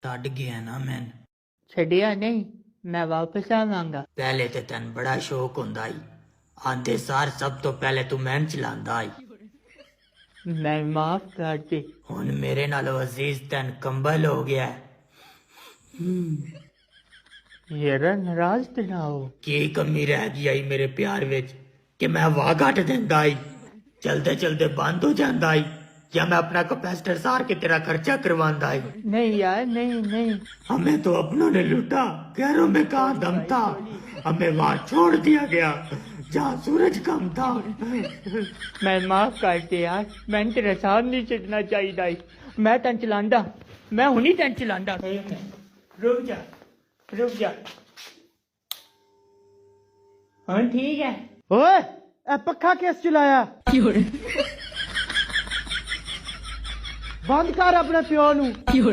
ਛੱਡ ਗਿਆ ਨਾ ਮੈਨ। ਛੱਡਿਆ ਨਹੀਂ, ਮੈਂ ਵਾਪਸ ਆਵਾਂਗਾ। ਪਹਿਲੇ ਤੇ ਤੈਨੂੰ ਬੜਾ ਸ਼ੌਕ ਹੁੰਦਾ ਈ, ਆਂਦੇ ਸਾਰ ਸਭ ਤੋਂ ਪਹਿਲੇ ਤੂੰ ਮੈਨ ਚਲਾਉਂਦਾ ਈ। ਮੈਂ ਮਾਫ ਕਰ ਦੇ। ਹੁਣ ਮੇਰੇ ਨਾਲੋਂ ਅਜ਼ੀਜ਼ ਤੈਨੂੰ ਕੰਬਲ ਹੋ ਗਿਆ। ਯਾਰਾ ਨਾਰਾਜ਼ ਤੇ ਨਾ ਹੋ। ਕੀ ਕਮੀ ਰਹਿ ਗਈ ਆਈ ਮੇਰੇ ਪਿਆਰ ਵਿੱਚ ਕਿ ਮੈਂ ਹਵਾ ਘੱਟ ਦਿੰਦਾ ਈ, ਚਲਦੇ ਚਲਦੇ ਬੰਦ ਹੋ ਜਾਂਦਾ ਈ, ਜਾਂ मैं अपना कैपेसिटर सार के तेरा खर्चा करवांदा है। नहीं यार, नहीं नहीं, हमें तो अपनों ने लूटा, गैरों में कहाँ दम था, हमें वहाँ छोड़ दिया गया जहाँ सूरज कम था। मैं माफ कर दे यार, मैंने तेरा साथ नहीं छड़ना चाहिए। मैं तेन चलांदा, मैं हुनी तेन चलांदा। रुक जा, रुक जा। हाँ ठीक है। ओए ए पक्खा किस चलाया? बंद कर अपने प्यो नू। क्यों